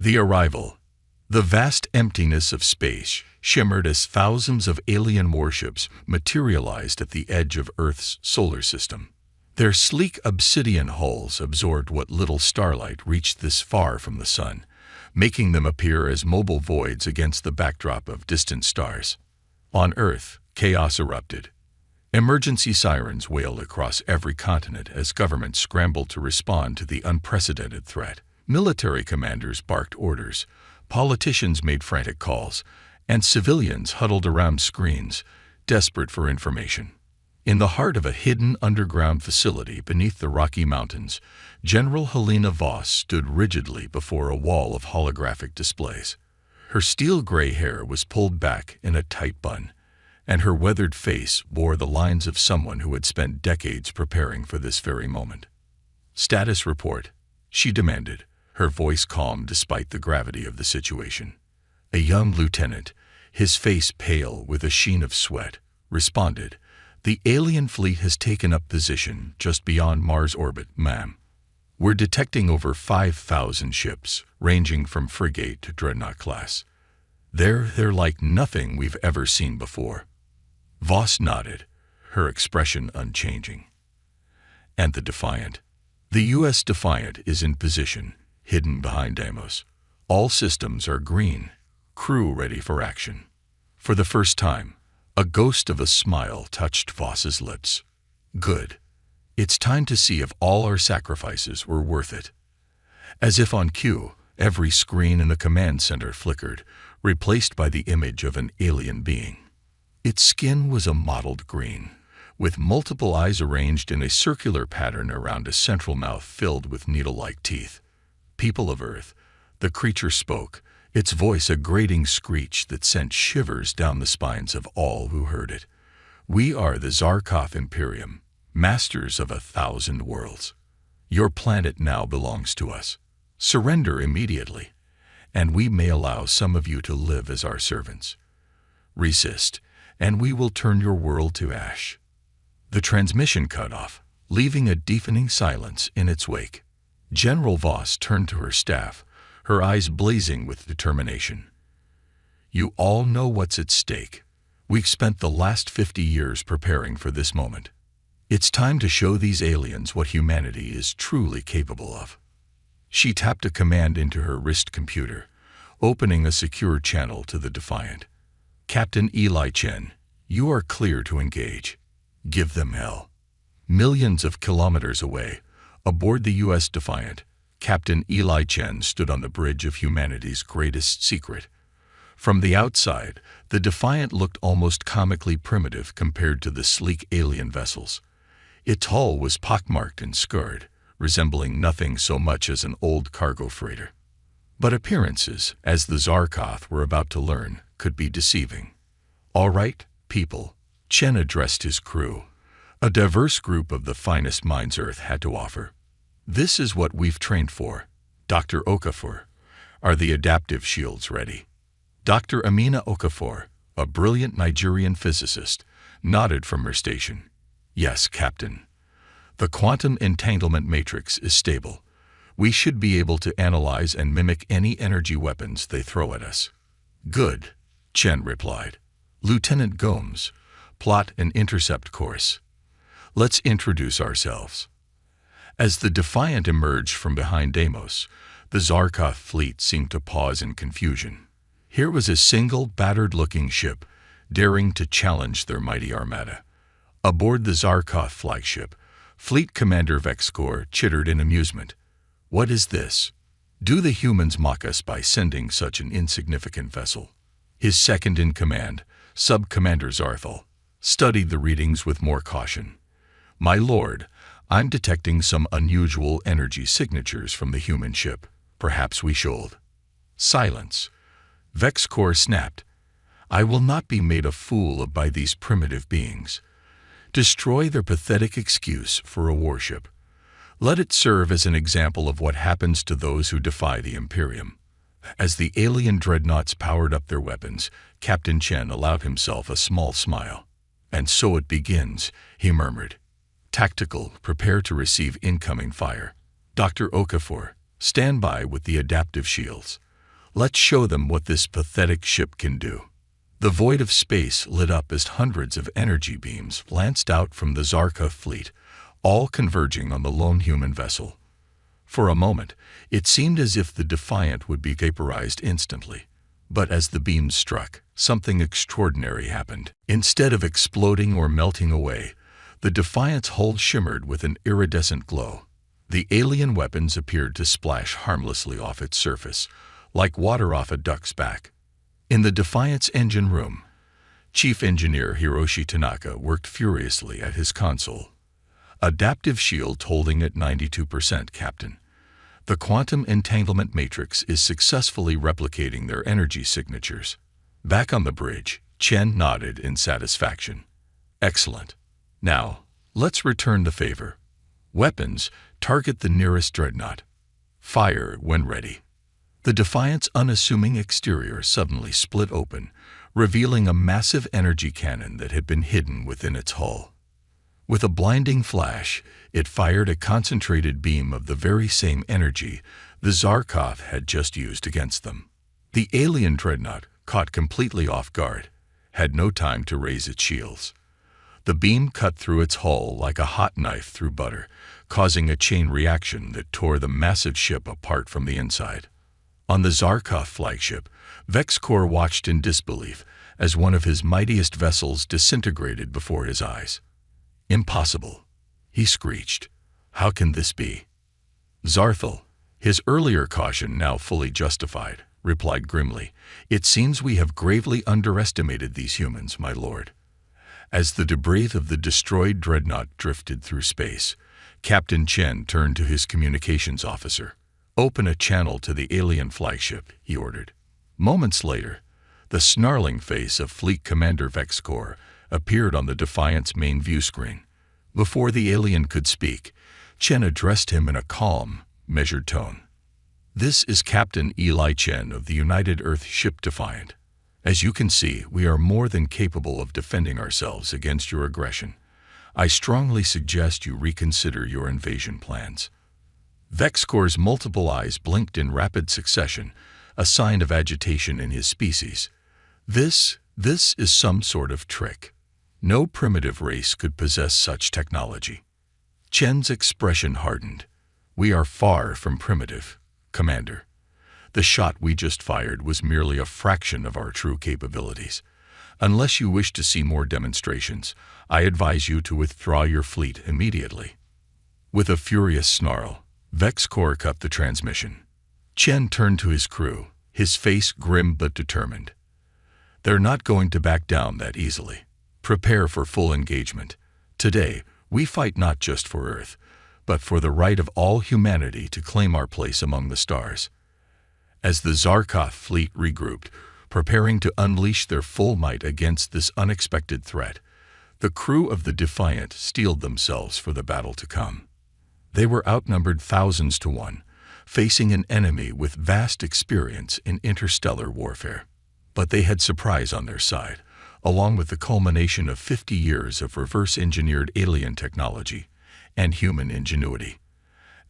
The arrival. The vast emptiness of space shimmered as thousands of alien warships materialized at the edge of Earth's solar system. Their sleek obsidian hulls absorbed what little starlight reached this far from the sun, making them appear as mobile voids against the backdrop of distant stars. On Earth, chaos erupted. Emergency sirens wailed across every continent as governments scrambled to respond to the unprecedented threat. Military commanders barked orders, politicians made frantic calls, and civilians huddled around screens, desperate for information. In the heart of a hidden underground facility beneath the Rocky Mountains, General Helena Voss stood rigidly before a wall of holographic displays. Her steel-gray hair was pulled back in a tight bun, and her weathered face bore the lines of someone who had spent decades preparing for this very moment. "Status report," she demanded, her voice calm despite the gravity of the situation. A young lieutenant, his face pale with a sheen of sweat, responded, "The alien fleet has taken up position just beyond Mars orbit, ma'am. We're detecting over 5,000 ships, ranging from frigate to dreadnought class. They're like nothing we've ever seen before." Voss nodded, her expression unchanging. "And the Defiant?" "The U.S. Defiant is in position, hidden behind Deimos. All systems are green, crew ready for action." For the first time, a ghost of a smile touched Voss's lips. "Good. It's time to see if all our sacrifices were worth it." As if on cue, every screen in the command center flickered, replaced by the image of an alien being. Its skin was a mottled green, with multiple eyes arranged in a circular pattern around a central mouth filled with needle-like teeth. "People of Earth," the creature spoke, its voice a grating screech that sent shivers down the spines of all who heard it. "We are the Zarkov Imperium, masters of 1,000 worlds. Your planet now belongs to us. Surrender immediately, and we may allow some of you to live as our servants. Resist, and we will turn your world to ash." The transmission cut off, leaving a deafening silence in its wake. General Voss turned to her staff, her eyes blazing with determination. "You all know what's at stake. We've spent the last 50 years preparing for this moment. It's time to show these aliens what humanity is truly capable of." She tapped a command into her wrist computer, opening a secure channel to the Defiant. "Captain Eli Chen, you are clear to engage. Give them hell." Millions of kilometers away, aboard the U.S. Defiant, Captain Eli Chen stood on the bridge of humanity's greatest secret. From the outside, the Defiant looked almost comically primitive compared to the sleek alien vessels. Its hull was pockmarked and scarred, resembling nothing so much as an old cargo freighter. But appearances, as the Zarkov were about to learn, could be deceiving. "All right, people," Chen addressed his crew, a diverse group of the finest minds Earth had to offer. "This is what we've trained for. Dr. Okafor, are the adaptive shields ready?" Dr. Amina Okafor, a brilliant Nigerian physicist, nodded from her station. "Yes, Captain. The quantum entanglement matrix is stable. We should be able to analyze and mimic any energy weapons they throw at us." "Good," Chen replied. "Lieutenant Gomes, plot an intercept course. Let's introduce ourselves." As the Defiant emerged from behind Deimos, the Zarkov fleet seemed to pause in confusion. Here was a single, battered-looking ship, daring to challenge their mighty Armada. Aboard the Zarkov flagship, Fleet Commander Vexkor chittered in amusement. "What is this? Do the humans mock us by sending such an insignificant vessel?" His second-in-command, Sub-Commander Zarthal, studied the readings with more caution. "My lord, I'm detecting some unusual energy signatures from the human ship. Perhaps we should." "Silence," Vexkor snapped. "I will not be made a fool of by these primitive beings. Destroy their pathetic excuse for a warship. Let it serve as an example of what happens to those who defy the Imperium." As the alien dreadnoughts powered up their weapons, Captain Chen allowed himself a small smile. "And so it begins," he murmured. "Tactical, prepare to receive incoming fire. Dr. Okafor, stand by with the adaptive shields. Let's show them what this pathetic ship can do. The void of space lit up as hundreds of energy beams lanced out from the Zarkov fleet, all converging on the lone human vessel. For a moment, it seemed as if the Defiant would be vaporized instantly. But as the beams struck, something extraordinary happened. Instead of exploding or melting away, the Defiant's hull shimmered with an iridescent glow. The alien weapons appeared to splash harmlessly off its surface, like water off a duck's back. In the Defiant's engine room, Chief Engineer Hiroshi Tanaka worked furiously at his console. Adaptive shield holding at 92%, Captain. The quantum entanglement matrix is successfully replicating their energy signatures. Back on the bridge, Chen nodded in satisfaction. Excellent. Now, let's return the favor. Weapons, target the nearest dreadnought. Fire when ready. The Defiant's unassuming exterior suddenly split open, revealing a massive energy cannon that had been hidden within its hull. With a blinding flash, it fired a concentrated beam of the very same energy the Zarkov had just used against them. The alien dreadnought, caught completely off guard, had no time to raise its shields. The beam cut through its hull like a hot knife through butter, causing a chain reaction that tore the massive ship apart from the inside. On the Zarkov flagship, Vexkor watched in disbelief as one of his mightiest vessels disintegrated before his eyes. Impossible, he screeched. How can this be? Zarthal, his earlier caution now fully justified, replied grimly. It seems we have gravely underestimated these humans, my lord. As the debris of the destroyed dreadnought drifted through space, Captain Chen turned to his communications officer. Open a channel to the alien flagship, he ordered. Moments later, the snarling face of Fleet Commander Vexkor appeared on the Defiant's main view screen. Before the alien could speak, Chen addressed him in a calm, measured tone. This is Captain Eli Chen of the United Earth Ship Defiant. As you can see, we are more than capable of defending ourselves against your aggression. I strongly suggest you reconsider your invasion plans. Vexkor's multiple eyes blinked in rapid succession, a sign of agitation in his species. This is some sort of trick. No primitive race could possess such technology. Chen's expression hardened. We are far from primitive, Commander. The shot we just fired was merely a fraction of our true capabilities. Unless you wish to see more demonstrations, I advise you to withdraw your fleet immediately. With a furious snarl, Vexkor cut the transmission. Chen turned to his crew, his face grim but determined. They're not going to back down that easily. Prepare for full engagement. Today, we fight not just for Earth, but for the right of all humanity to claim our place among the stars. As the Zarkov fleet regrouped, preparing to unleash their full might against this unexpected threat, the crew of the Defiant steeled themselves for the battle to come. They were outnumbered thousands to one, facing an enemy with vast experience in interstellar warfare. But they had surprise on their side, along with the culmination of 50 years of reverse-engineered alien technology and human ingenuity.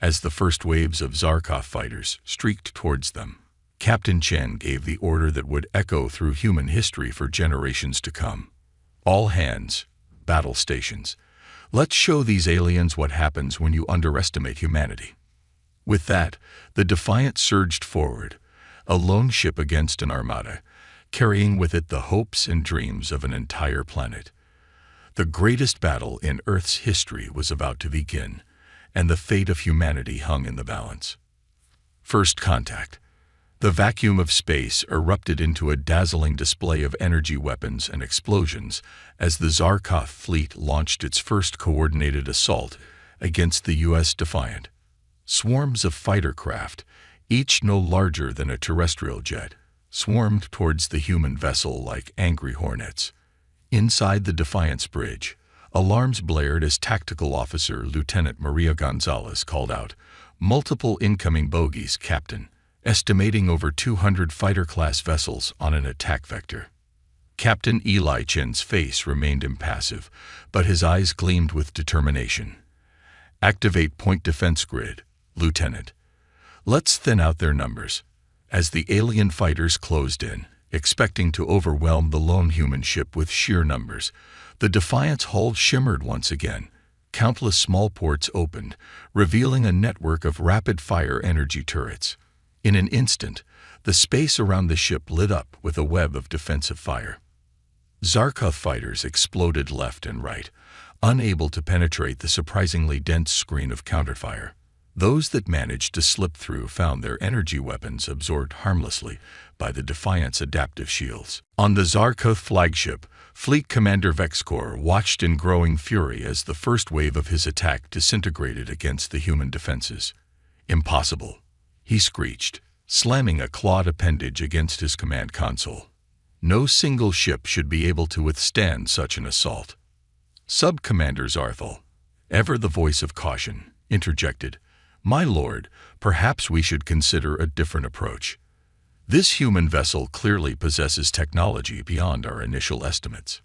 As the first waves of Zarkov fighters streaked towards them, Captain Chen gave the order that would echo through human history for generations to come. All hands, battle stations. Let's show these aliens what happens when you underestimate humanity. With that, the Defiant surged forward, a lone ship against an armada, carrying with it the hopes and dreams of an entire planet. The greatest battle in Earth's history was about to begin, and the fate of humanity hung in the balance. First contact. The vacuum of space erupted into a dazzling display of energy weapons and explosions as the Zarkov fleet launched its first coordinated assault against the U.S. Defiant. Swarms of fighter craft, each no larger than a terrestrial jet, swarmed towards the human vessel like angry hornets. Inside the Defiant's bridge, alarms blared as Tactical Officer Lieutenant Maria Gonzalez called out, "Multiple incoming bogies, Captain," estimating over 200 fighter-class vessels on an attack vector. Captain Eli Chen's face remained impassive, but his eyes gleamed with determination. "Activate point defense grid, Lieutenant. Let's thin out their numbers. As the alien fighters closed in, expecting to overwhelm the lone human ship with sheer numbers, the Defiant's hull shimmered once again. Countless small ports opened, revealing a network of rapid-fire energy turrets. In an instant, the space around the ship lit up with a web of defensive fire. Zarkov fighters exploded left and right, unable to penetrate the surprisingly dense screen of counterfire. Those that managed to slip through found their energy weapons absorbed harmlessly by the Defiant's adaptive shields. On the Zarkov flagship, Fleet Commander Vexkor watched in growing fury as the first wave of his attack disintegrated against the human defenses. "Impossible," he screeched, slamming a clawed appendage against his command console. "No single ship should be able to withstand such an assault." Sub-Commander Zarthal, ever the voice of caution, interjected, "My lord, perhaps we should consider a different approach. This human vessel clearly possesses technology beyond our initial estimates."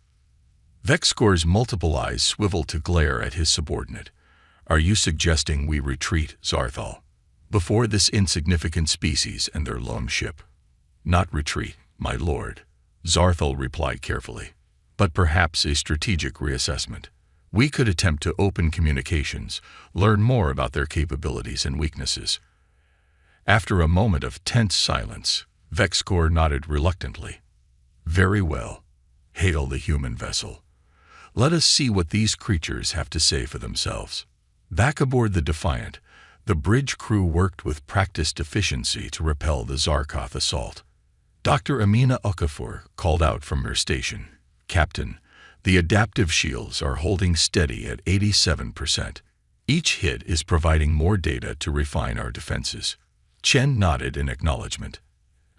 Vexkor's multiple eyes swiveled to glare at his subordinate. "Are you suggesting we retreat, Zarthal, before this insignificant species and their lone ship?" "Not retreat, my lord," Zarthal replied carefully, "but perhaps a strategic reassessment. We could attempt to open communications, learn more about their capabilities and weaknesses." After a moment of tense silence, Vexkor nodded reluctantly. "Very well. Hail the human vessel. Let us see what these creatures have to say for themselves." Back aboard the Defiant, the bridge crew worked with practiced efficiency to repel the Zarkov assault. Dr. Amina Okafor called out from her station, "Captain, the adaptive shields are holding steady at 87%. Each hit is providing more data to refine our defenses." Chen nodded in acknowledgement.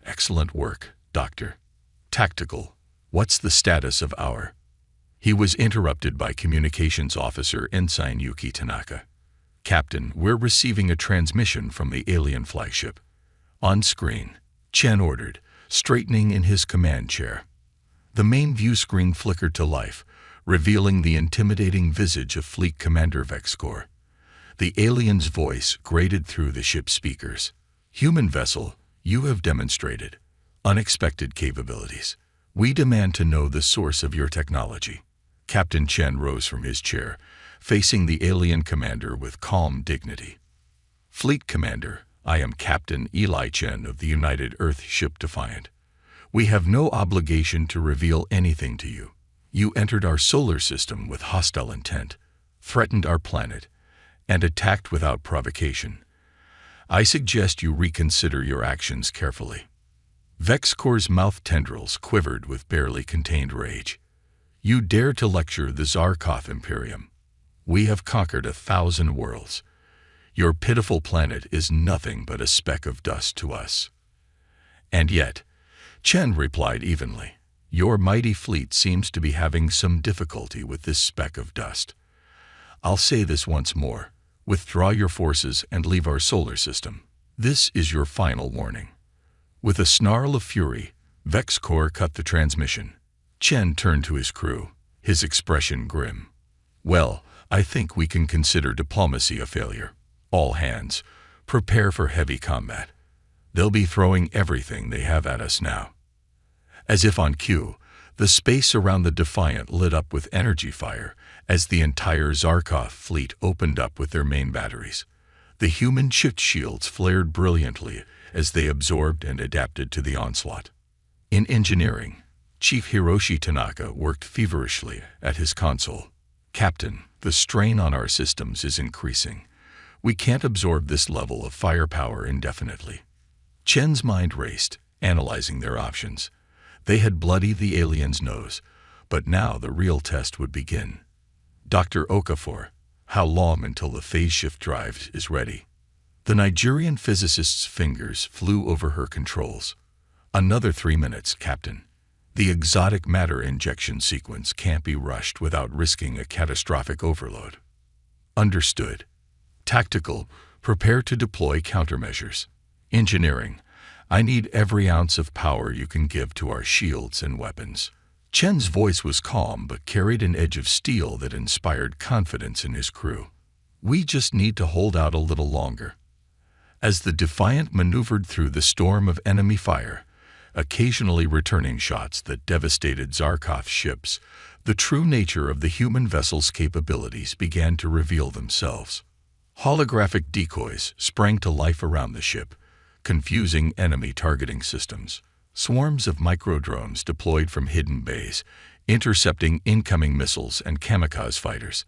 "Excellent work, Doctor. Tactical, what's the status of our—" He was interrupted by Communications Officer Ensign Yuki Tanaka. "Captain, we're receiving a transmission from the alien flagship." "On screen," Chen ordered, straightening in his command chair. The main view screen flickered to life, revealing the intimidating visage of Fleet Commander Vexkor. The alien's voice grated through the ship's speakers. "Human vessel, you have demonstrated unexpected capabilities. We demand to know the source of your technology." Captain Chen rose from his chair, facing the alien commander with calm dignity. "Fleet Commander, I am Captain Eli Chen of the United Earth Ship Defiant. We have no obligation to reveal anything to you. You entered our solar system with hostile intent, threatened our planet, and attacked without provocation. I suggest you reconsider your actions carefully." Vexkor's mouth tendrils quivered with barely contained rage. "You dare to lecture the Zarkov Imperium? We have conquered 1,000 worlds. Your pitiful planet is nothing but a speck of dust to us." "And yet," Chen replied evenly, "your mighty fleet seems to be having some difficulty with this speck of dust. I'll say this once more. Withdraw your forces and leave our solar system. This is your final warning." With a snarl of fury, Vexkor cut the transmission. Chen turned to his crew, his expression grim. "Well, I think we can consider diplomacy a failure. All hands, prepare for heavy combat. They'll be throwing everything they have at us now." As if on cue, the space around the Defiant lit up with energy fire as the entire Zarkov fleet opened up with their main batteries. The human ship shields flared brilliantly as they absorbed and adapted to the onslaught. In engineering, Chief Hiroshi Tanaka worked feverishly at his console. "Captain, the strain on our systems is increasing. We can't absorb this level of firepower indefinitely." Chen's mind raced, analyzing their options. They had bloodied the alien's nose, but now the real test would begin. "Dr. Okafor, how long until the phase shift drive is ready?" The Nigerian physicist's fingers flew over her controls. "Another 3 minutes, Captain. The exotic matter injection sequence can't be rushed without risking a catastrophic overload." "Understood. Tactical, prepare to deploy countermeasures. Engineering, I need every ounce of power you can give to our shields and weapons." Chen's voice was calm but carried an edge of steel that inspired confidence in his crew. "We just need to hold out a little longer." As the Defiant maneuvered through the storm of enemy fire, occasionally returning shots that devastated Zarkov's ships, the true nature of the human vessel's capabilities began to reveal themselves. Holographic decoys sprang to life around the ship, confusing enemy targeting systems. Swarms of microdrones deployed from hidden bays, intercepting incoming missiles and kamikaze fighters.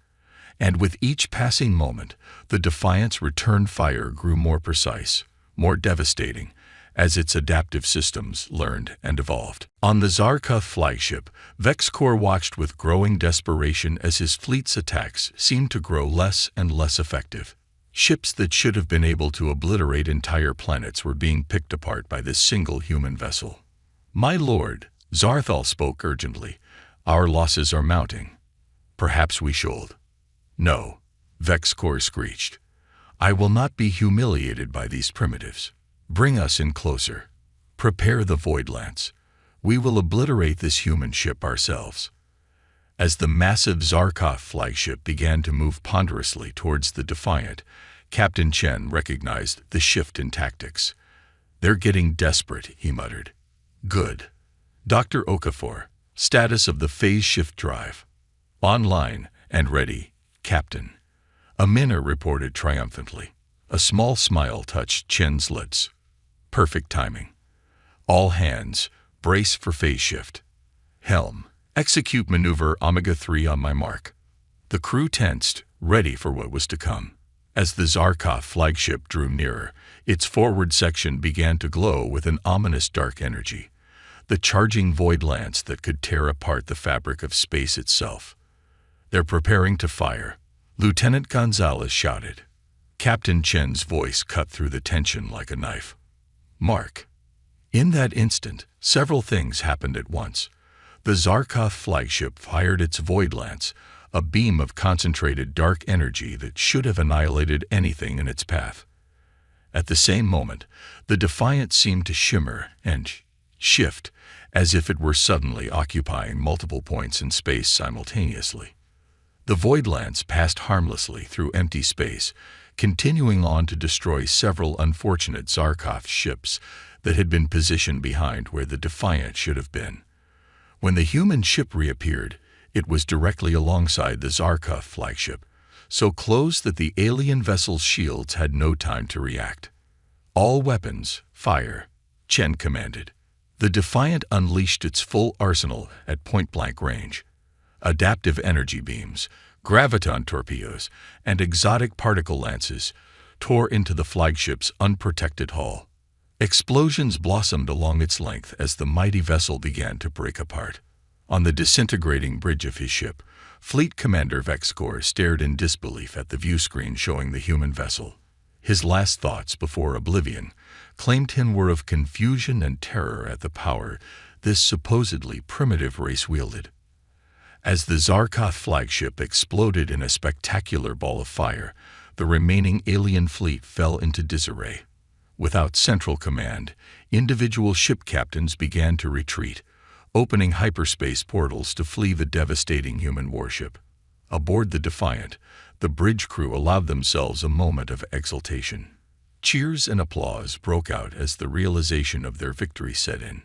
And with each passing moment, the Defiant's return fire grew more precise, more devastating, as its adaptive systems learned and evolved. On the Zarkov flagship, Vexcor watched with growing desperation as his fleet's attacks seemed to grow less and less effective. Ships that should have been able to obliterate entire planets were being picked apart by this single human vessel. "My lord," Zarthal spoke urgently, "our losses are mounting. Perhaps we should." "No," Vexcor screeched. "I will not be humiliated by these primitives. Bring us in closer. Prepare the Void Lance. We will obliterate this human ship ourselves." As the massive Zarkov flagship began to move ponderously towards the Defiant, Captain Chen recognized the shift in tactics. "They're getting desperate," he muttered. "Good. Dr. Okafor, status of the phase shift drive." "Online and ready, Captain," Amina reported triumphantly. A small smile touched Chen's lips. "Perfect timing. All hands, brace for phase shift. Helm, execute maneuver Omega-3 on my mark." The crew tensed, ready for what was to come. As the Zarkov flagship drew nearer, its forward section began to glow with an ominous dark energy, the charging void lance that could tear apart the fabric of space itself. "They're preparing to fire," Lieutenant Gonzalez shouted. Captain Chen's voice cut through the tension like a knife. "Mark." In that instant, several things happened at once. The Zarkov flagship fired its void lance, a beam of concentrated dark energy that should have annihilated anything in its path. At the same moment, the Defiant seemed to shimmer and shift, as if it were suddenly occupying multiple points in space simultaneously. The void lance passed harmlessly through empty space, continuing on to destroy several unfortunate Zarkov ships that had been positioned behind where the Defiant should have been. When the human ship reappeared, it was directly alongside the Zarkov flagship, so close that the alien vessel's shields had no time to react. "All weapons, fire," Chen commanded. The Defiant unleashed its full arsenal at point-blank range. Adaptive energy beams, graviton torpedoes, and exotic particle lances tore into the flagship's unprotected hull. Explosions blossomed along its length as the mighty vessel began to break apart. On the disintegrating bridge of his ship, Fleet Commander Vexcor stared in disbelief at the viewscreen showing the human vessel. His last thoughts before oblivion claimed him were of confusion and terror at the power this supposedly primitive race wielded. As the Zarkov flagship exploded in a spectacular ball of fire, the remaining alien fleet fell into disarray. Without central command, individual ship captains began to retreat, opening hyperspace portals to flee the devastating human warship. Aboard the Defiant, the bridge crew allowed themselves a moment of exultation. Cheers and applause broke out as the realization of their victory set in.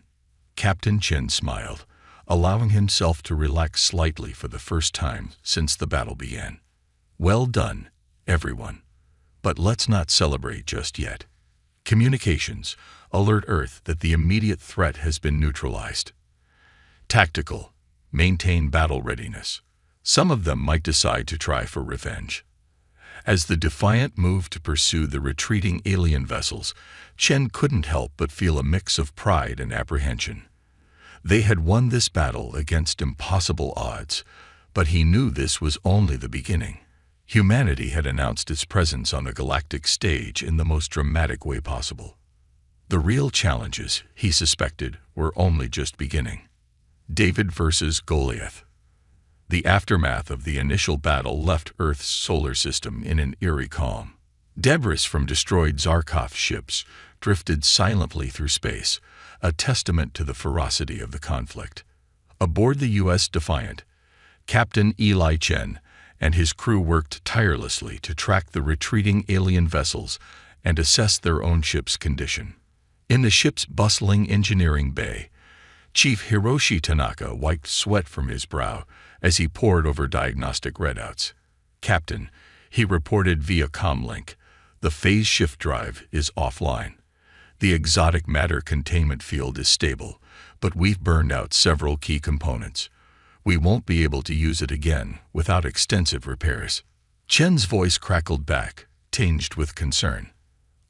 Captain Chen smiled, allowing himself to relax slightly for the first time since the battle began. "Well done, everyone. But let's not celebrate just yet. Communications, alert Earth that the immediate threat has been neutralized. Tactical, maintain battle readiness. Some of them might decide to try for revenge." As the Defiant moved to pursue the retreating alien vessels, Chen couldn't help but feel a mix of pride and apprehension. They had won this battle against impossible odds, but he knew this was only the beginning. Humanity had announced its presence on the galactic stage in the most dramatic way possible. The real challenges, he suspected, were only just beginning. David versus Goliath. The aftermath of the initial battle left Earth's solar system in an eerie calm. Debris from destroyed Zarkov ships drifted silently through space, a testament to the ferocity of the conflict. Aboard the U.S. Defiant, Captain Eli Chen and his crew worked tirelessly to track the retreating alien vessels and assess their own ship's condition. In the ship's bustling engineering bay, Chief Hiroshi Tanaka wiped sweat from his brow as he pored over diagnostic readouts. "Captain," he reported via comlink, "the phase shift drive is offline. The exotic matter containment field is stable, but we've burned out several key components. We won't be able to use it again without extensive repairs." Chen's voice crackled back, tinged with concern.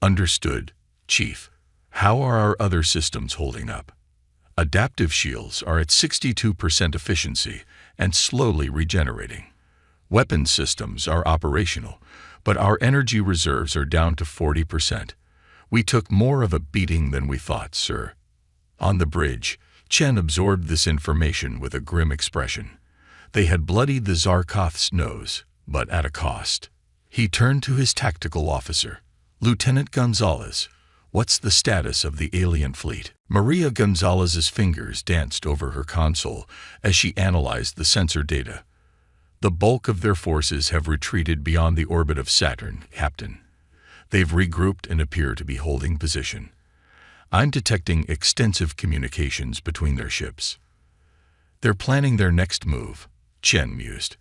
"Understood, Chief. How are our other systems holding up?" "Adaptive shields are at 62% efficiency and slowly regenerating. Weapon systems are operational, but our energy reserves are down to 40%. We took more of a beating than we thought, sir." On the bridge, Chen absorbed this information with a grim expression. They had bloodied the Zarkoth's nose, but at a cost. He turned to his tactical officer. "Lieutenant Gonzalez, what's the status of the alien fleet?" Maria Gonzalez's fingers danced over her console as she analyzed the sensor data. "The bulk of their forces have retreated beyond the orbit of Saturn, Captain. They've regrouped and appear to be holding position. I'm detecting extensive communications between their ships." "They're planning their next move," Chen mused.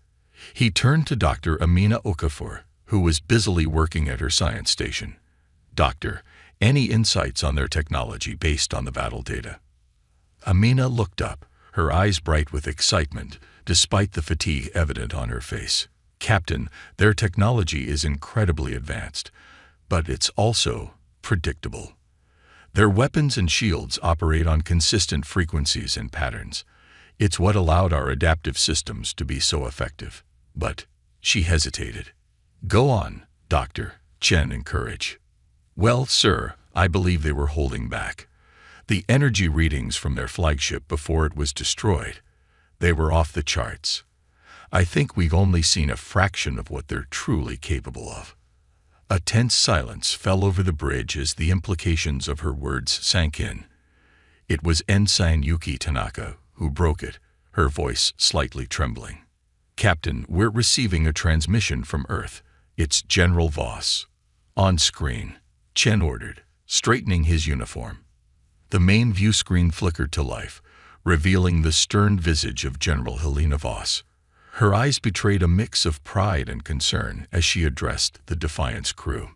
He turned to Dr. Amina Okafor, who was busily working at her science station. "Doctor, any insights on their technology based on the battle data?" Amina looked up, her eyes bright with excitement, despite the fatigue evident on her face. "Captain, their technology is incredibly advanced, but it's also predictable. Their weapons and shields operate on consistent frequencies and patterns. It's what allowed our adaptive systems to be so effective. But," she hesitated. "Go on, Doctor," Chen encouraged. "Well, sir, I believe they were holding back. The energy readings from their flagship before it was destroyed, they were off the charts. I think we've only seen a fraction of what they're truly capable of." A tense silence fell over the bridge as the implications of her words sank in. It was Ensign Yuki Tanaka who broke it, her voice slightly trembling. "Captain, we're receiving a transmission from Earth. It's General Voss." "On screen," Chen ordered, straightening his uniform. The main view screen flickered to life, revealing the stern visage of General Helena Voss. Her eyes betrayed a mix of pride and concern as she addressed the Defiance crew.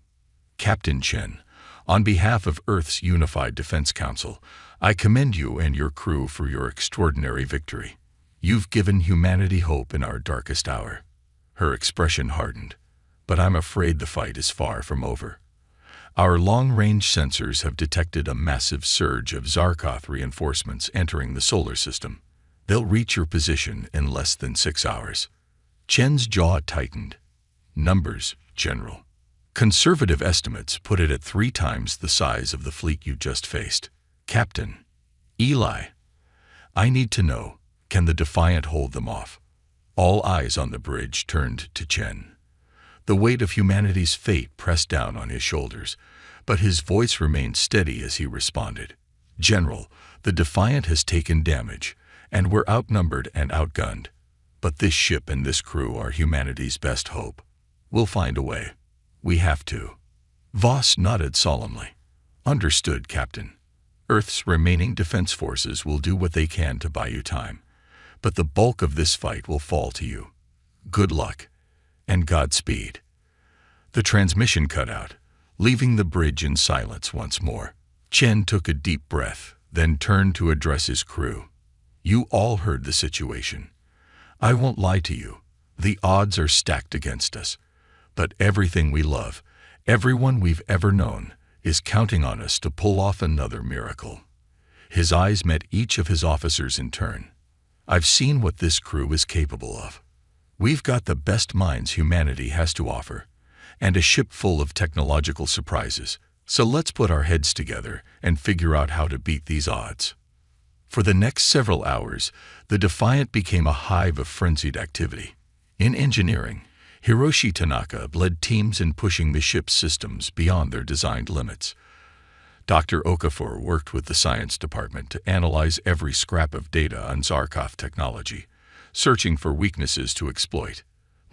"Captain Chen, on behalf of Earth's Unified Defense Council, I commend you and your crew for your extraordinary victory. You've given humanity hope in our darkest hour." Her expression hardened. "But I'm afraid the fight is far from over. Our long-range sensors have detected a massive surge of Zarkoth reinforcements entering the solar system. They'll reach your position in less than 6 hours." Chen's jaw tightened. "Numbers, General. Conservative estimates put it at 3 times the size of the fleet you just faced." "Captain, Eli, I need to know, can the Defiant hold them off?" All eyes on the bridge turned to Chen. The weight of humanity's fate pressed down on his shoulders, but his voice remained steady as he responded. "General, the Defiant has taken damage, and we're outnumbered and outgunned. But this ship and this crew are humanity's best hope. We'll find a way. We have to." Voss nodded solemnly. "Understood, Captain. Earth's remaining defense forces will do what they can to buy you time, but the bulk of this fight will fall to you. Good luck, and Godspeed." The transmission cut out, leaving the bridge in silence once more. Chen took a deep breath, then turned to address his crew. "You all heard the situation. I won't lie to you. The odds are stacked against us. But everything we love, everyone we've ever known, is counting on us to pull off another miracle." His eyes met each of his officers in turn. "I've seen what this crew is capable of. We've got the best minds humanity has to offer, and a ship full of technological surprises. So let's put our heads together and figure out how to beat these odds." For the next several hours, the Defiant became a hive of frenzied activity. In engineering, Hiroshi Tanaka led teams in pushing the ship's systems beyond their designed limits. Dr. Okafor worked with the science department to analyze every scrap of data on Zarkoth technology, searching for weaknesses to exploit.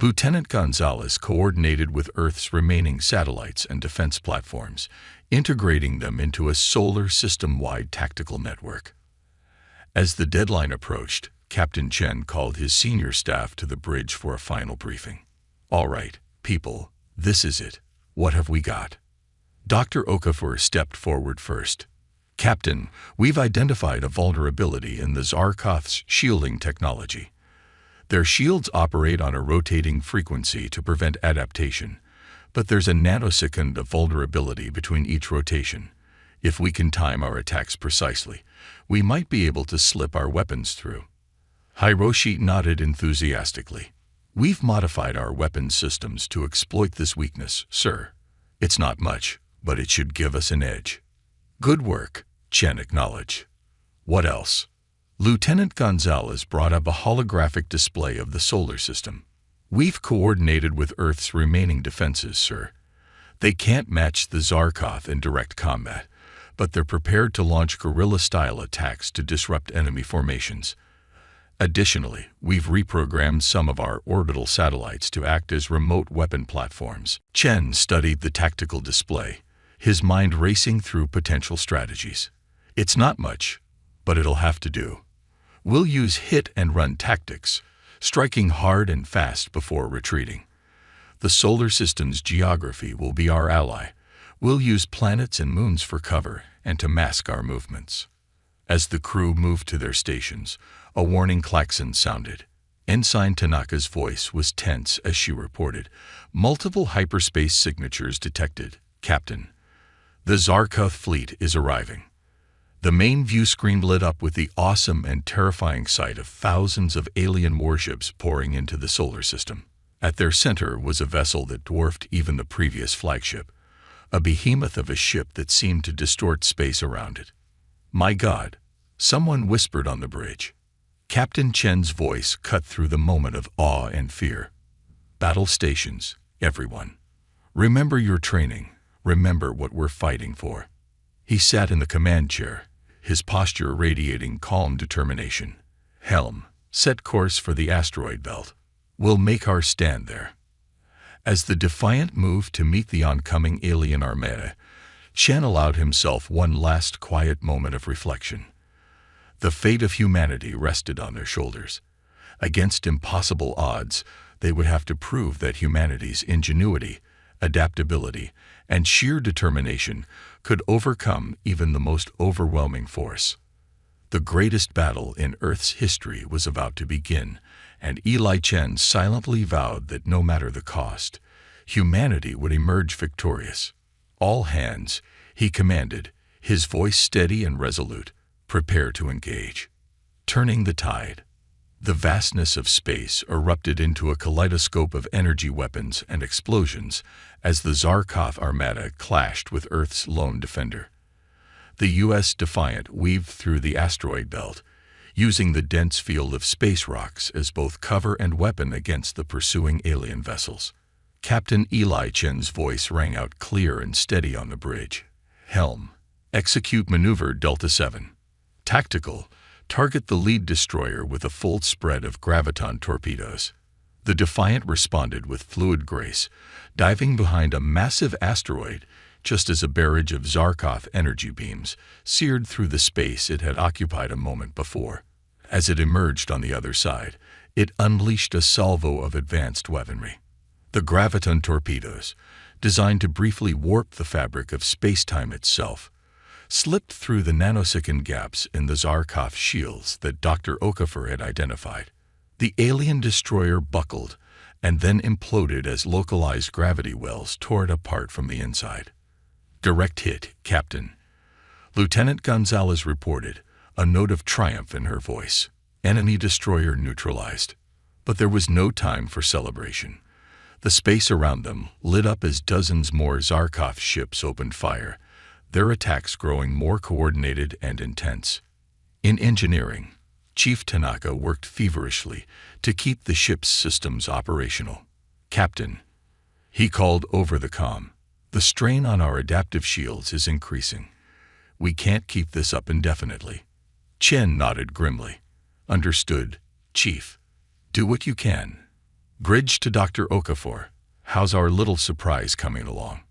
Lieutenant Gonzalez coordinated with Earth's remaining satellites and defense platforms, integrating them into a solar system-wide tactical network. As the deadline approached, Captain Chen called his senior staff to the bridge for a final briefing. "All right, people, this is it. What have we got?" Dr. Okafor stepped forward first. "Captain, we've identified a vulnerability in the Zarkoth's shielding technology. Their shields operate on a rotating frequency to prevent adaptation, but there's a nanosecond of vulnerability between each rotation. If we can time our attacks precisely, we might be able to slip our weapons through." Hiroshi nodded enthusiastically. "We've modified our weapons systems to exploit this weakness, sir. It's not much, but it should give us an edge." "Good work," Chen acknowledged. "What else?" Lieutenant Gonzalez brought up a holographic display of the solar system. "We've coordinated with Earth's remaining defenses, sir. They can't match the Zarkoth in direct combat, but they're prepared to launch guerrilla-style attacks to disrupt enemy formations. Additionally, we've reprogrammed some of our orbital satellites to act as remote weapon platforms." Chen studied the tactical display, his mind racing through potential strategies. "It's not much, but it'll have to do. We'll use hit-and-run tactics, striking hard and fast before retreating. The solar system's geography will be our ally. We'll use planets and moons for cover and to mask our movements." As the crew moved to their stations, a warning klaxon sounded. Ensign Tanaka's voice was tense as she reported, "Multiple hyperspace signatures detected, Captain. The Zarkoth fleet is arriving." The main view screen lit up with the awesome and terrifying sight of thousands of alien warships pouring into the solar system. At their center was a vessel that dwarfed even the previous flagship, a behemoth of a ship that seemed to distort space around it. "My God," someone whispered on the bridge. Captain Chen's voice cut through the moment of awe and fear. "Battle stations, everyone. Remember your training. Remember what we're fighting for." He sat in the command chair, his posture radiating calm determination. "Helm, set course for the asteroid belt. We'll make our stand there." As the Defiant moved to meet the oncoming alien armada, Chen allowed himself one last quiet moment of reflection. The fate of humanity rested on their shoulders. Against impossible odds, they would have to prove that humanity's ingenuity, adaptability, and sheer determination could overcome even the most overwhelming force. The greatest battle in Earth's history was about to begin, and Eli Chen silently vowed that no matter the cost, humanity would emerge victorious. "All hands," he commanded, his voice steady and resolute, "prepare to engage." Turning the tide. The vastness of space erupted into a kaleidoscope of energy weapons and explosions as the Zarkoth Armada clashed with Earth's lone defender. The U.S. Defiant weaved through the asteroid belt, using the dense field of space rocks as both cover and weapon against the pursuing alien vessels. Captain Eli Chen's voice rang out clear and steady on the bridge. "Helm, execute maneuver Delta 7. Tactical, target the lead destroyer with a full spread of graviton torpedoes." The Defiant responded with fluid grace, diving behind a massive asteroid just as a barrage of Zarkoth energy beams seared through the space it had occupied a moment before. As it emerged on the other side, it unleashed a salvo of advanced weaponry. The graviton torpedoes, designed to briefly warp the fabric of space-time itself, slipped through the nanosecond gaps in the Zarkoth shields that Dr. Okafor had identified. The alien destroyer buckled and then imploded as localized gravity wells tore it apart from the inside. "Direct hit, Captain," Lieutenant Gonzalez reported, a note of triumph in her voice. "Enemy destroyer neutralized." But there was no time for celebration. The space around them lit up as dozens more Zarkoth ships opened fire, their attacks growing more coordinated and intense. In engineering, Chief Tanaka worked feverishly to keep the ship's systems operational. "Captain," he called over the comm, "the strain on our adaptive shields is increasing. We can't keep this up indefinitely." Chen nodded grimly. "Understood, Chief. Do what you can. Bridge to Dr. Okafor. How's our little surprise coming along?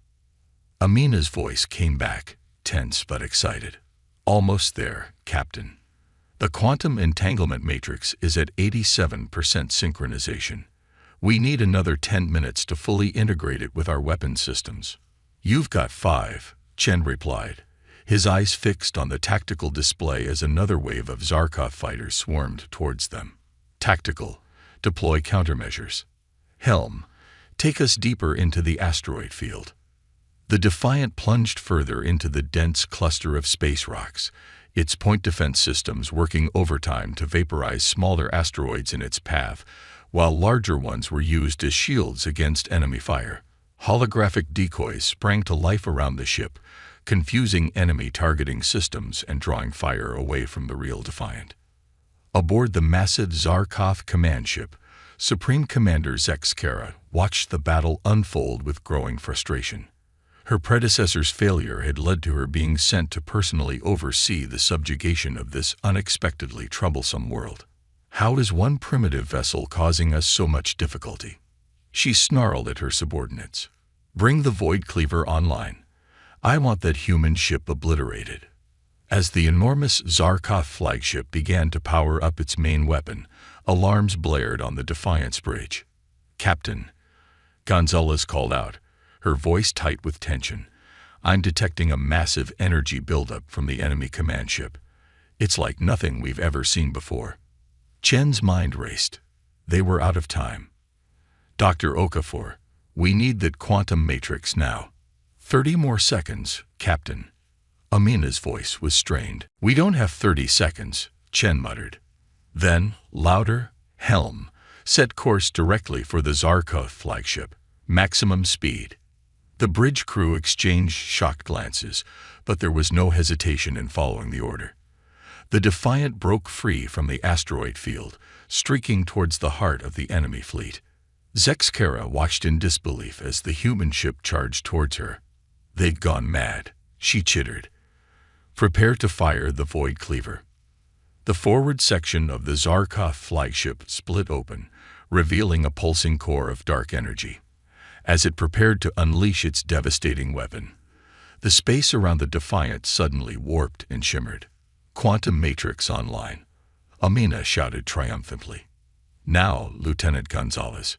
Amina's voice came back, tense but excited. Almost there, Captain. The quantum entanglement matrix is at 87% synchronization. We need another 10 minutes to fully integrate it with our weapon systems. You've got 5, Chen replied, his eyes fixed on the tactical display as another wave of Zarkov fighters swarmed towards them. Tactical. Deploy countermeasures. Helm, take us deeper into the asteroid field. The Defiant plunged further into the dense cluster of space rocks, its point defense systems working overtime to vaporize smaller asteroids in its path, while larger ones were used as shields against enemy fire. Holographic decoys sprang to life around the ship, confusing enemy targeting systems and drawing fire away from the real Defiant. Aboard the massive Zarkov command ship, Supreme Commander Zexkara watched the battle unfold with growing frustration. Her predecessor's failure had led to her being sent to personally oversee the subjugation of this unexpectedly troublesome world. How is one primitive vessel causing us so much difficulty? She snarled at her subordinates. Bring the Void Cleaver online. I want that human ship obliterated. As the enormous Zarkov flagship began to power up its main weapon, alarms blared on the Defiance bridge. Captain, Gonzalez called out, her voice tight with tension. I'm detecting a massive energy buildup from the enemy command ship. It's like nothing we've ever seen before. Chen's mind raced. They were out of time. Dr. Okafor, we need that quantum matrix now. 30 more seconds, Captain. Amina's voice was strained. We don't have 30 seconds, Chen muttered. Then, louder, Helm, set course directly for the Zarkov flagship. Maximum speed. The bridge crew exchanged shocked glances, but there was no hesitation in following the order. The Defiant broke free from the asteroid field, streaking towards the heart of the enemy fleet. Zexkara watched in disbelief as the human ship charged towards her. They'd gone mad, she chittered. Prepare to fire the Void Cleaver. The forward section of the Zarkov flagship split open, revealing a pulsing core of dark energy. As it prepared to unleash its devastating weapon, the space around the Defiant suddenly warped and shimmered. Quantum Matrix online, Amina shouted triumphantly. Now, Lieutenant Gonzalez,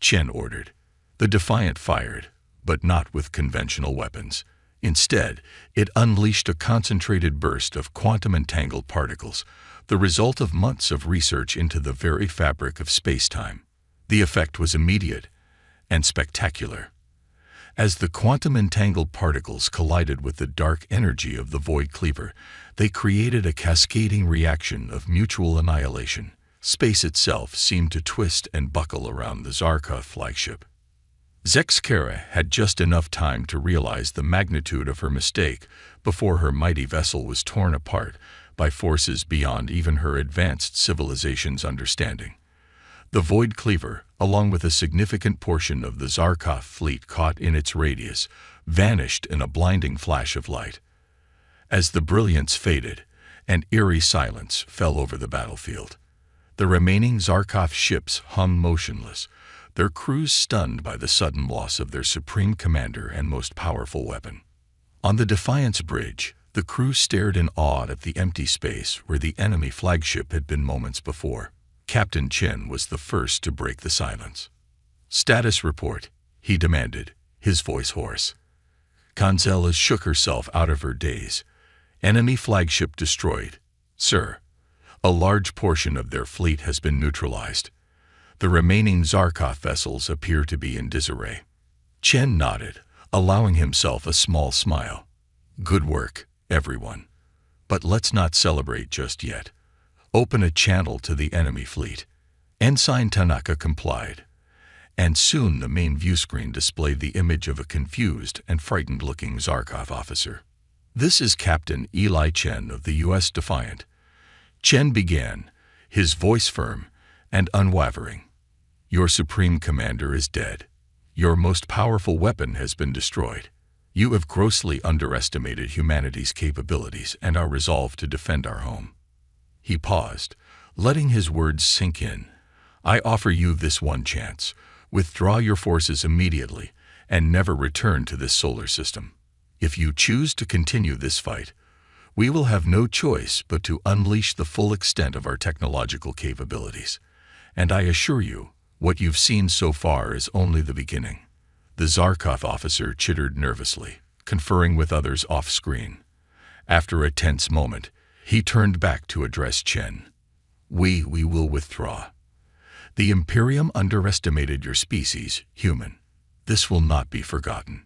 Chen ordered. The Defiant fired, but not with conventional weapons. Instead, it unleashed a concentrated burst of quantum-entangled particles, the result of months of research into the very fabric of space-time. The effect was immediate and spectacular. As the quantum-entangled particles collided with the dark energy of the Void Cleaver, they created a cascading reaction of mutual annihilation. Space itself seemed to twist and buckle around the Zarkov flagship. Zexkara had just enough time to realize the magnitude of her mistake before her mighty vessel was torn apart by forces beyond even her advanced civilization's understanding. The Void Cleaver, along with a significant portion of the Zarkov fleet caught in its radius, vanished in a blinding flash of light. As the brilliance faded, an eerie silence fell over the battlefield. The remaining Zarkov ships hung motionless, their crews stunned by the sudden loss of their supreme commander and most powerful weapon. On the Defiance bridge, the crew stared in awe at the empty space where the enemy flagship had been moments before. Captain Chen was the first to break the silence. Status report, he demanded, his voice hoarse. Gonzalez shook herself out of her daze. Enemy flagship destroyed. Sir, a large portion of their fleet has been neutralized. The remaining Zarkov vessels appear to be in disarray. Chen nodded, allowing himself a small smile. Good work, everyone. But let's not celebrate just yet. Open a channel to the enemy fleet. Ensign Tanaka complied, and soon the main viewscreen displayed the image of a confused and frightened-looking Zarkov officer. This is Captain Eli Chen of the U.S. Defiant. Chen began, his voice firm and unwavering. Your supreme commander is dead. Your most powerful weapon has been destroyed. You have grossly underestimated humanity's capabilities and our resolve to defend our home. He paused, letting his words sink in. I offer you this one chance. Withdraw your forces immediately and never return to this solar system. If you choose to continue this fight, we will have no choice but to unleash the full extent of our technological capabilities. And I assure you, what you've seen so far is only the beginning. The Zarkov officer chittered nervously, conferring with others off-screen. After a tense moment, he turned back to address Chen. We will withdraw. The Imperium underestimated your species, human. This will not be forgotten.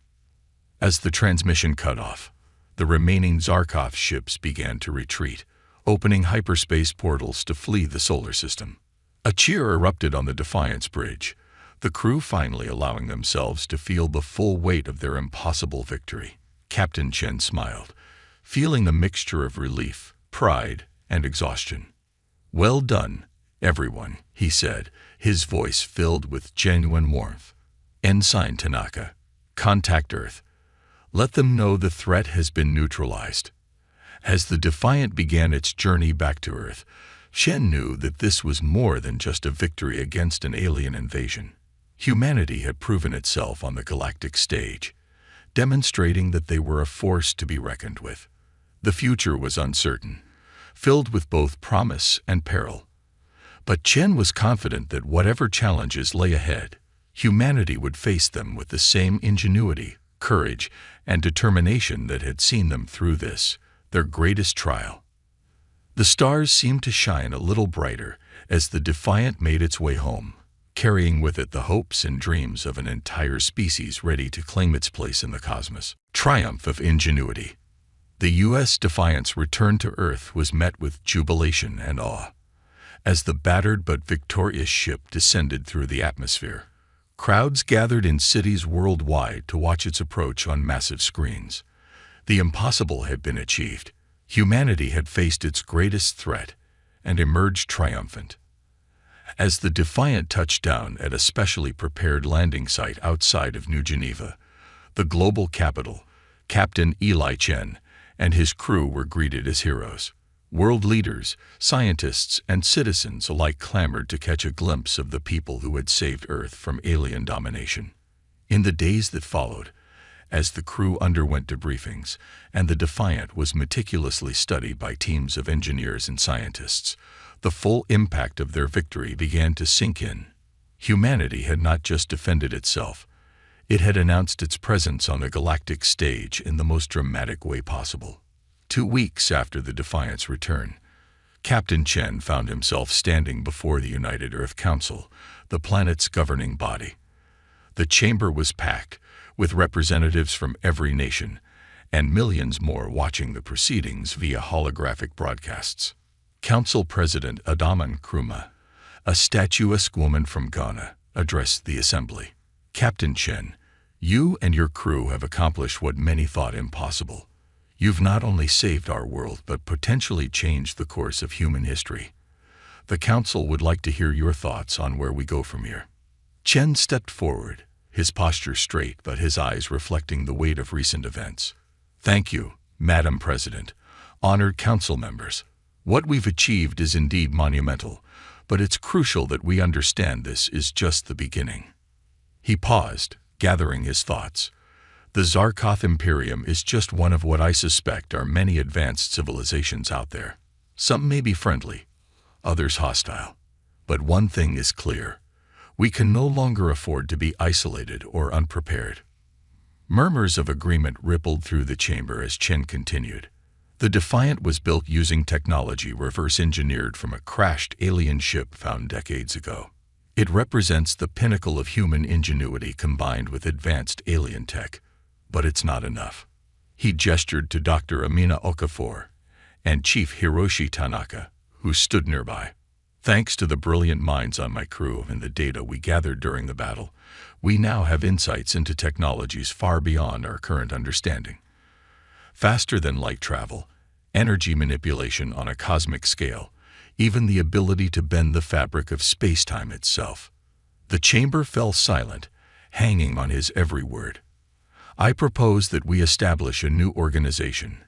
As the transmission cut off, the remaining Zarkov ships began to retreat, opening hyperspace portals to flee the solar system. A cheer erupted on the Defiance bridge, the crew finally allowing themselves to feel the full weight of their impossible victory. Captain Chen smiled, feeling the mixture of relief, pride, and exhaustion. "Well done, everyone," he said, his voice filled with genuine warmth. "Ensign Tanaka, contact Earth. Let them know the threat has been neutralized." As the Defiant began its journey back to Earth, Chen knew that this was more than just a victory against an alien invasion. Humanity had proven itself on the galactic stage, demonstrating that they were a force to be reckoned with. The future was uncertain, filled with both promise and peril. But Chen was confident that whatever challenges lay ahead, humanity would face them with the same ingenuity, courage, and determination that had seen them through this, their greatest trial. The stars seemed to shine a little brighter as the Defiant made its way home, carrying with it the hopes and dreams of an entire species ready to claim its place in the cosmos. Triumph of ingenuity. The U.S. Defiant's return to Earth was met with jubilation and awe. As the battered but victorious ship descended through the atmosphere, crowds gathered in cities worldwide to watch its approach on massive screens. The impossible had been achieved. Humanity had faced its greatest threat and emerged triumphant. As the Defiant touched down at a specially prepared landing site outside of New Geneva, the global capital, Captain Eli Chen and his crew were greeted as heroes. World leaders, scientists, and citizens alike clamored to catch a glimpse of the people who had saved Earth from alien domination. In the days that followed, as the crew underwent debriefings and the Defiant was meticulously studied by teams of engineers and scientists, the full impact of their victory began to sink in. Humanity had not just defended itself, it had announced its presence on the galactic stage in the most dramatic way possible. 2 weeks after the Defiant's return, Captain Chen found himself standing before the United Earth Council, the planet's governing body. The chamber was packed, with representatives from every nation, and millions more watching the proceedings via holographic broadcasts. Council President Adaman Nkrumah, a statuesque woman from Ghana, addressed the assembly. "Captain Chen, you and your crew have accomplished what many thought impossible. You've not only saved our world but potentially changed the course of human history. The Council would like to hear your thoughts on where we go from here." Chen stepped forward, his posture straight but his eyes reflecting the weight of recent events. "Thank you, Madam President, honored council members. What we've achieved is indeed monumental, but it's crucial that we understand this is just the beginning." He paused, gathering his thoughts. The Zarkov Imperium is just one of what I suspect are many advanced civilizations out there. Some may be friendly, others hostile. But one thing is clear. We can no longer afford to be isolated or unprepared. Murmurs of agreement rippled through the chamber as Chen continued. The Defiant was built using technology reverse-engineered from a crashed alien ship found decades ago. It represents the pinnacle of human ingenuity combined with advanced alien tech. But it's not enough. He gestured to Dr. Amina Okafor and Chief Hiroshi Tanaka, who stood nearby. "Thanks to the brilliant minds on my crew and the data we gathered during the battle, we now have insights into technologies far beyond our current understanding. Faster than light travel, energy manipulation on a cosmic scale, even the ability to bend the fabric of space-time itself." The chamber fell silent, hanging on his every word. "I propose that we establish a new organization,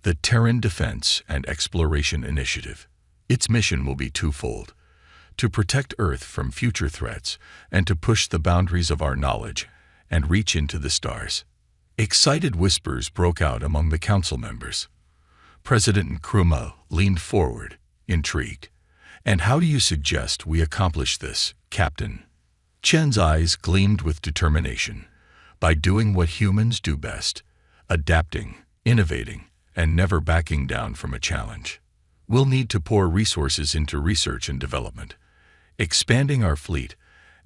the Terran Defense and Exploration Initiative. Its mission will be twofold: to protect Earth from future threats and to push the boundaries of our knowledge and reach into the stars. Excited whispers broke out among the council members. President Nkrumah leaned forward, intrigued. "And how do you suggest we accomplish this, Captain?" Chen's eyes gleamed with determination. "By doing what humans do best, adapting, innovating, and never backing down from a challenge. We'll need to pour resources into research and development, expanding our fleet,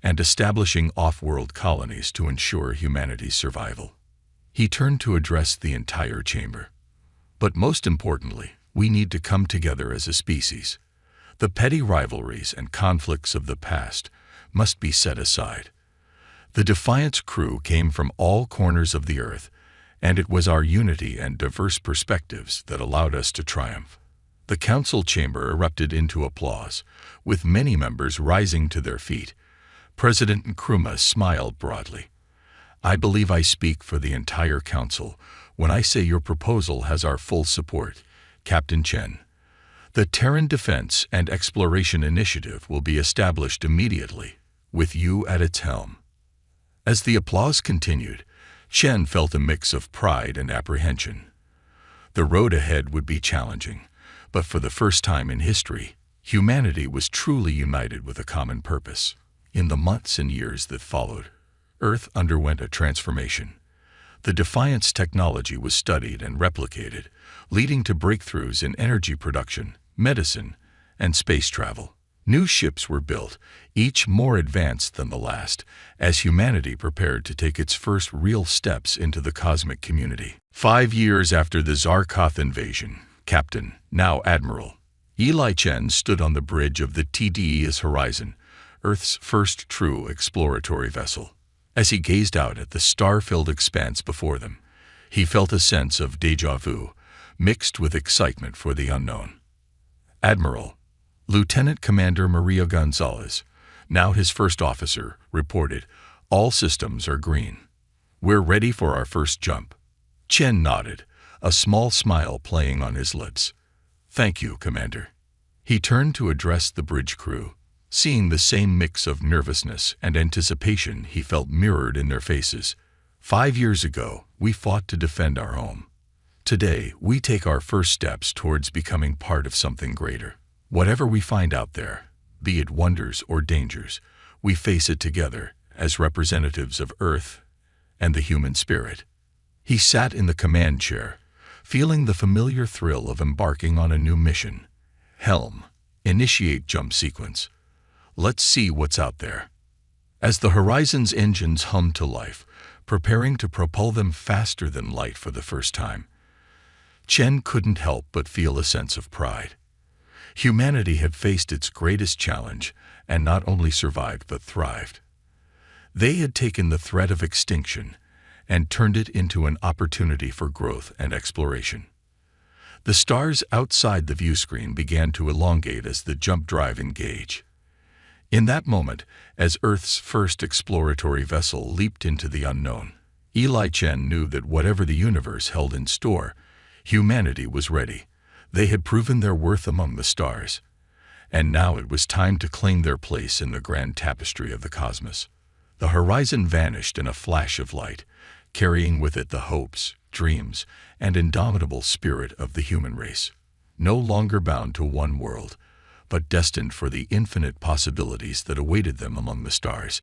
and establishing off-world colonies to ensure humanity's survival." He turned to address the entire chamber. "But most importantly, we need to come together as a species. The petty rivalries and conflicts of the past must be set aside. The Defiance crew came from all corners of the Earth, and it was our unity and diverse perspectives that allowed us to triumph." The council chamber erupted into applause, with many members rising to their feet. President Nkrumah smiled broadly. "I believe I speak for the entire council when I say your proposal has our full support, Captain Chen. The Terran Defense and Exploration Initiative will be established immediately, with you at its helm." As the applause continued, Chen felt a mix of pride and apprehension. The road ahead would be challenging, but for the first time in history, humanity was truly united with a common purpose. In the months and years that followed, Earth underwent a transformation. The Defiance technology was studied and replicated, leading to breakthroughs in energy production, medicine, and space travel. New ships were built, each more advanced than the last, as humanity prepared to take its first real steps into the cosmic community. 5 years after the Zarkoth invasion, Captain, now Admiral, Eli Chen stood on the bridge of the TDE's Horizon, Earth's first true exploratory vessel. As he gazed out at the star-filled expanse before them, he felt a sense of déjà vu, mixed with excitement for the unknown. "Admiral," Lieutenant Commander Maria Gonzalez, now his first officer, reported, "all systems are green. We're ready for our first jump." Chen nodded, a small smile playing on his lips. "Thank you, Commander." He turned to address the bridge crew, seeing the same mix of nervousness and anticipation he felt mirrored in their faces. 5 years ago, we fought to defend our home. Today, we take our first steps towards becoming part of something greater. Whatever we find out there, be it wonders or dangers, we face it together as representatives of Earth and the human spirit. He sat in the command chair, feeling the familiar thrill of embarking on a new mission. Helm, initiate jump sequence. Let's see what's out there. As the Horizon's engines hummed to life, preparing to propel them faster than light for the first time, Chen couldn't help but feel a sense of pride. Humanity had faced its greatest challenge and not only survived but thrived. They had taken the threat of extinction and turned it into an opportunity for growth and exploration. The stars outside the view screen began to elongate as the jump drive engaged. In that moment, as Earth's first exploratory vessel leaped into the unknown, Eli Chen knew that whatever the universe held in store, humanity was ready. They had proven their worth among the stars, and now it was time to claim their place in the grand tapestry of the cosmos. The horizon vanished in a flash of light, carrying with it the hopes, dreams, and indomitable spirit of the human race, no longer bound to one world, but destined for the infinite possibilities that awaited them among the stars.